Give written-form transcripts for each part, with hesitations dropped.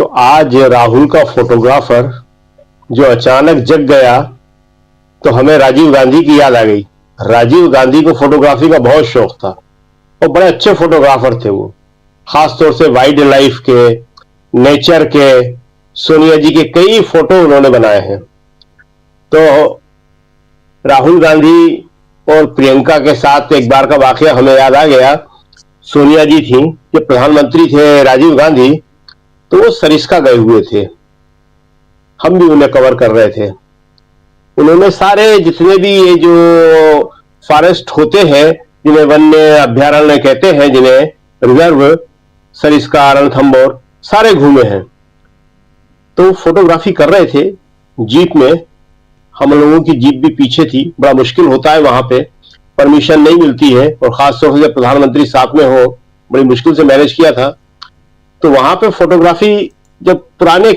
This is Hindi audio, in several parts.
तो आज राहुल का फोटोग्राफर जो अचानक जग गया तो हमें राजीव गांधी की याद आ गई। राजीव गांधी को फोटोग्राफी का बहुत शौक था और बड़े अच्छे फोटोग्राफर थे वो, खासतौर से वाइल्ड लाइफ के, नेचर के, सोनिया जी के कई फोटो उन्होंने बनाए हैं। तो राहुल गांधी और प्रियंका के साथ एक बार का वाकया हमें याद आ गया। सोनिया जी थी, जब प्रधानमंत्री थे राजीव गांधी तो वो सरिस्का गए हुए थे, हम भी उन्हें कवर कर रहे थे। उन्होंने सारे जितने भी ये जो फॉरेस्ट होते हैं, जिन्हें वन्य अभ्यारण्य कहते हैं, जिन्हें रिजर्व, सरिस्का, रणथंभौर, सारे घूमे हैं। तो फोटोग्राफी कर रहे थे जीप में, हम लोगों की जीप भी पीछे थी। बड़ा मुश्किल होता है वहां पे, परमिशन नहीं मिलती है, और खासतौर से जब प्रधानमंत्री साथ में हो, बड़ी मुश्किल से मैनेज किया था। तो वहां पे फोटोग्राफी, जब पुराने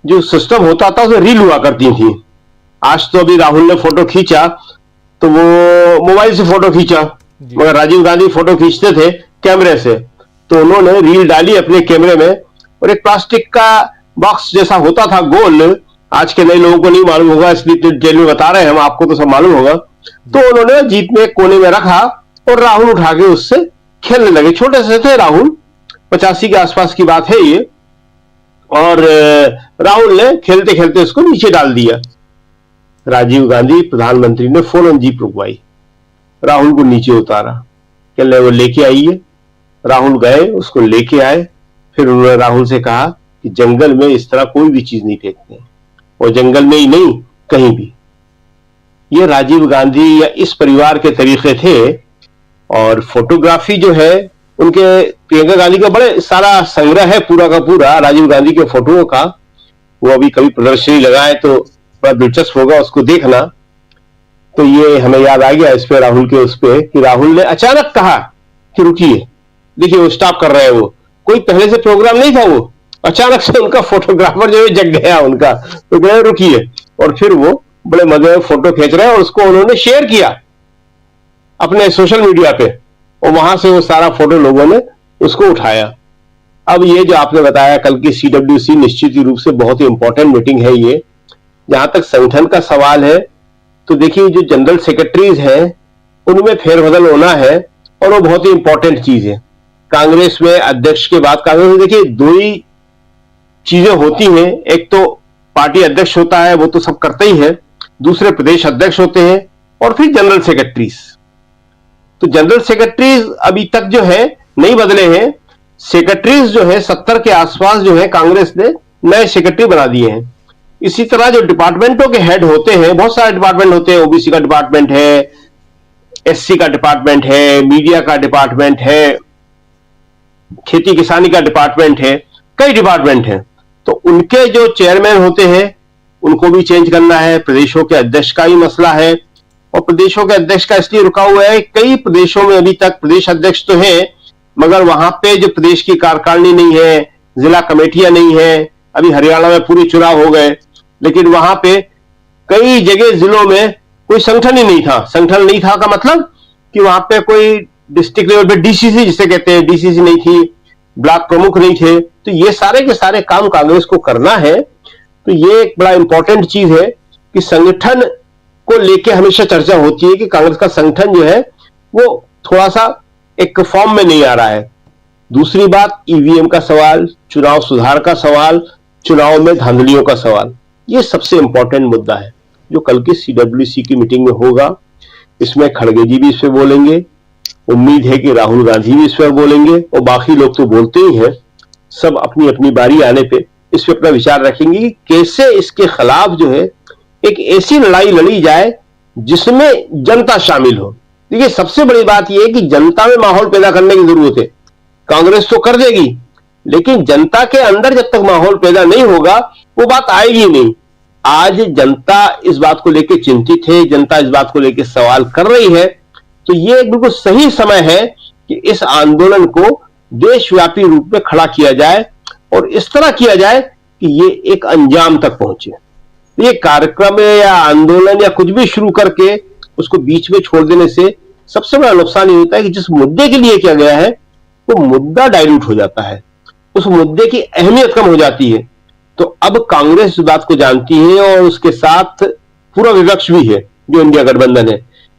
जो सिस्टम होता था उसमें रील हुआ करती थी। आज तो अभी राहुल ने फोटो खींचा तो वो मोबाइल से फोटो खींचा, मगर राजीव गांधी फोटो खींचते थे कैमरे से, तो उन्होंने रील डाली अपने कैमरे में, और एक प्लास्टिक का बॉक्स जैसा होता था गोल, आज के नए लोगों को नहीं मालूम होगा इसलिए डिटेल में बता रहे हैं हम, आपको तो सब मालूम होगा। तो उन्होंने जीप में कोने में रखा और राहुल उठा के उससे खेलने लगे। छोटे से थे राहुल, 85 के आसपास की बात है ये, और राहुल ने खेलते खेलते उसको नीचे डाल दिया। राजीव गांधी प्रधानमंत्री ने फौरन जीप रुकवाई, राहुल को नीचे उतारा, कहने वो लेके आइए। राहुल गए, उसको लेके आए। फिर उन्होंने राहुल से कहा कि जंगल में इस तरह कोई भी चीज नहीं फेंकते, और जंगल में ही नहीं कहीं भी। ये राजीव गांधी या इस परिवार के तरीके थे। और फोटोग्राफी जो है उनके, प्रियंका गांधी का बड़े सारा संग्रह है पूरा का पूरा राजीव गांधी के फोटोओं का। वो अभी कभी प्रदर्शनी लगाए तो बड़ा दिलचस्प होगा उसको देखना। तो ये हमें याद आ गया इस पे, राहुल के उस पे, कि राहुल ने अचानक कहा कि रुकिए, देखिए वो स्टॉप कर रहे हैं, वो कोई पहले से प्रोग्राम नहीं था, वो अचानक से उनका फोटोग्राफर जो है जग गया उनका, तो गए रुकिए, और फिर वो बड़े मजे में फोटो खींच रहे हैं, और उसको उन्होंने शेयर किया अपने सोशल मीडिया पे, और वहां से वो सारा फोटो लोगों ने उसको उठाया। अब ये जो आपने बताया कल की CWC निश्चित रूप से बहुत ही इंपॉर्टेंट मीटिंग है ये। जहां तक संगठन का सवाल है तो देखिए, जो जनरल सेक्रेटरीज हैं उनमें फेरबदल होना है, और वो बहुत ही इंपॉर्टेंट चीज है। कांग्रेस में अध्यक्ष के बाद, कांग्रेस में देखिए दो ही चीजें होती हैं, एक तो पार्टी अध्यक्ष होता है, वो तो सब करते ही है, दूसरे प्रदेश अध्यक्ष होते हैं, और फिर जनरल सेक्रेटरीज। तो जनरल सेक्रेटरीज अभी तक जो है नहीं बदले हैं। सेक्रेटरीज जो है 70 के आसपास जो है कांग्रेस ने नए सेक्रेटरी बना दिए हैं। इसी तरह जो डिपार्टमेंटों के हेड होते हैं, बहुत सारे डिपार्टमेंट होते हैं, ओबीसी का डिपार्टमेंट है, SC का डिपार्टमेंट है, मीडिया का डिपार्टमेंट है, खेती किसानी का डिपार्टमेंट है, कई डिपार्टमेंट हैं। तो उनके जो चेयरमैन होते हैं उनको भी चेंज करना है। प्रदेशों के अध्यक्ष का ही मसला है, और प्रदेशों के अध्यक्ष का इसलिए रुका हुआ है, कई प्रदेशों में अभी तक प्रदेश अध्यक्ष तो है, मगर वहां पे जो प्रदेश की कार्यकारिणी नहीं है, जिला कमेटियां नहीं है। अभी हरियाणा में पूरे चुनाव हो गए, लेकिन वहां पे कई जगह जिलों में कोई संगठन ही नहीं था। संगठन नहीं था का मतलब कि वहां पे कोई डिस्ट्रिक्ट लेवल पे DCC जिसे कहते हैं, DCC नहीं थी, ब्लॉक प्रमुख नहीं थे। तो ये सारे के सारे काम कांग्रेस को करना है। तो ये एक बड़ा इंपॉर्टेंट चीज है कि संगठन को लेके हमेशा चर्चा होती है कि कांग्रेस का संगठन जो है वो थोड़ा सा एक फॉर्म में नहीं आ रहा है। दूसरी बात, EVM का सवाल, चुनाव सुधार का सवाल, चुनाव में धांधलियों का सवाल, ये सबसे इंपॉर्टेंट मुद्दा है जो कल की CWC की मीटिंग में होगा। इसमें खड़गे जी भी इस पे बोलेंगे, उम्मीद है कि राहुल गांधी भी इस पर बोलेंगे, और बाकी लोग तो बोलते ही हैं। सब अपनी अपनी बारी आने पे इस पे अपना विचार रखेंगे कि कैसे इसके खिलाफ जो है एक ऐसी लड़ाई लड़ी जाए जिसमें जनता शामिल हो। देखिए, सबसे बड़ी बात यह है कि जनता में माहौल पैदा करने की जरूरत है। कांग्रेस तो कर देगी, लेकिन जनता के अंदर जब तक माहौल पैदा नहीं होगा वो बात आएगी नहीं। आज जनता इस बात को लेकर चिंतित है, जनता इस बात को लेकर सवाल कर रही है। तो ये एक बिल्कुल सही समय है कि इस आंदोलन को देशव्यापी रूप में खड़ा किया जाए, और इस तरह किया जाए कि ये एक अंजाम तक पहुंचे। ये कार्यक्रम या आंदोलन या कुछ भी शुरू करके उसको बीच में छोड़ देने से सबसे बड़ा नुकसान ये होता है कि जिस मुद्दे के लिए किया गया है वो मुद्दा डाइल्यूट हो जाता है, उस मुद्दे की अहमियत कम हो जाती है। तो अब कांग्रेस इस बात को जानती है और उसके साथ पूरा विपक्ष भी है जो इंडिया गठबंधन है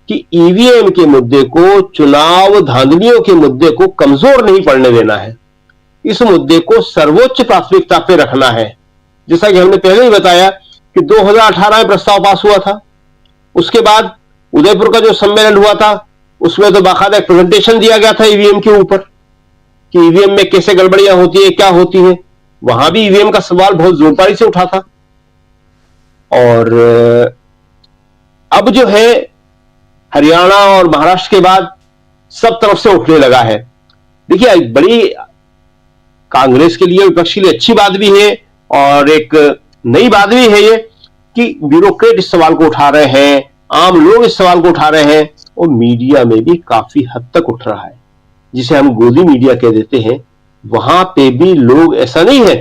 कि ईवीएम के मुद्दे को, चुनाव धांधलियों के मुद्दे को कमजोर नहीं पड़ने देना है। इस मुद्दे को सर्वोच्च प्राथमिकता पे रखना है। जैसा कि हमने पहले ही बताया कि 2018 में प्रस्ताव पास हुआ था, उसके बाद उदयपुर का जो सम्मेलन हुआ था उसमें तो बाकायदा एक प्रेजेंटेशन दिया गया था ईवीएम के ऊपर कि ईवीएम में कैसे गड़बड़ियां होती है, क्या होती है। वहां भी ईवीएम का सवाल बहुत जोरदारी से उठा था। और अब जो है हरियाणा और महाराष्ट्र के बाद सब तरफ से उठने लगा है। देखिए, बड़ी कांग्रेस के लिए, विपक्ष के लिए अच्छी बात भी है और एक नई बात भी है ये कि ब्यूरोक्रेट इस सवाल को उठा रहे हैं, आम लोग इस सवाल को उठा रहे हैं और मीडिया में भी काफी हद तक उठ रहा है, जिसे हम गोदी मीडिया कह देते हैं। वहां पे भी लोग, ऐसा नहीं है,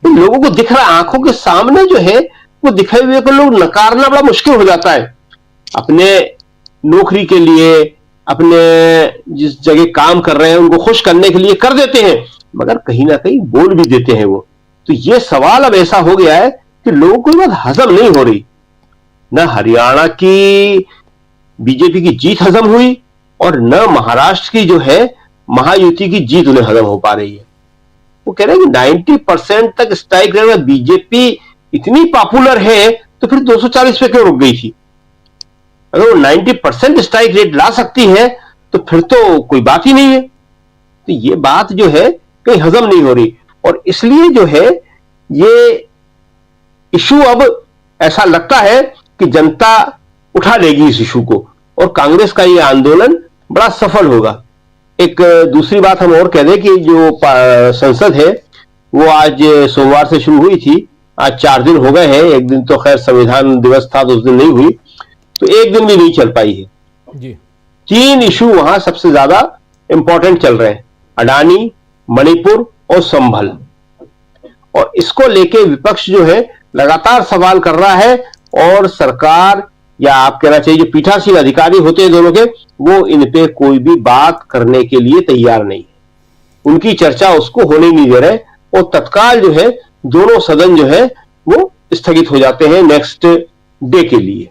लोगों को दिख रहा है, आंखों के सामने जो है वो दिखाए हुए को लोग नकारना बड़ा मुश्किल हो जाता है। अपने नौकरी के लिए, अपने जिस जगह काम कर रहे हैं उनको खुश करने के लिए कर देते हैं, मगर कहीं ना कहीं बोल भी देते हैं वो। तो ये सवाल अब ऐसा हो गया है कि लोगों को बात हजम नहीं हो रही। न हरियाणा की बीजेपी की जीत हजम हुई और न महाराष्ट्र की जो है महायुति की जीत उन्हें हजम हो पा रही है। वो कह रहे हैं कि 90% तक स्ट्राइक रेट में बीजेपी इतनी पॉपुलर है तो फिर 240 पे क्यों रुक गई थी? अगर वो 90% स्ट्राइक रेट ला सकती है तो फिर तो कोई बात ही नहीं है। तो ये बात जो है कहीं हजम नहीं हो रही और इसलिए जो है ये इशू अब ऐसा लगता है कि जनता उठा लेगी इस इशू को और कांग्रेस का ये आंदोलन बड़ा सफल होगा। एक दूसरी बात हम और कह दें कि जो संसद है वो आज सोमवार से शुरू हुई थी, आज 4 दिन हो गए हैं। एक दिन तो खैर संविधान दिवस था तो उस दिन नहीं हुई, तो एक दिन भी नहीं चल पाई है जी। 3 इशू वहां सबसे ज्यादा इंपॉर्टेंट चल रहे हैं, अडानी, मणिपुर और संभल। और इसको लेके विपक्ष जो है लगातार सवाल कर रहा है और सरकार, या आप कहना चाहिए जो पीठासीन अधिकारी होते हैं दोनों के, वो इन पे कोई भी बात करने के लिए तैयार नहीं है। उनकी चर्चा उसको होने नहीं दे रहे और तत्काल जो है दोनों सदन जो है वो स्थगित हो जाते हैं नेक्स्ट डे के लिए।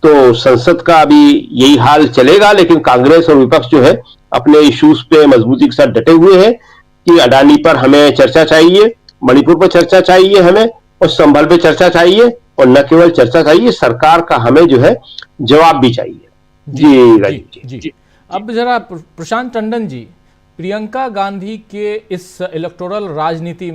तो संसद का अभी यही हाल चलेगा, लेकिन कांग्रेस और विपक्ष जो है अपने इश्यूज पे मजबूती के साथ डटे हुए हैं कि अडानी पर हमें चर्चा चाहिए, मणिपुर पर चर्चा चाहिए हमें, और संभल पे चर्चा चाहिए, और न केवल चर्चा चाहिए, सरकार का हमें जो है जवाब भी चाहिए। जी राजीव जी। अब जरा प्रशांत टंडन जी, प्रियंका गांधी के इस इलेक्टोरल राजनीति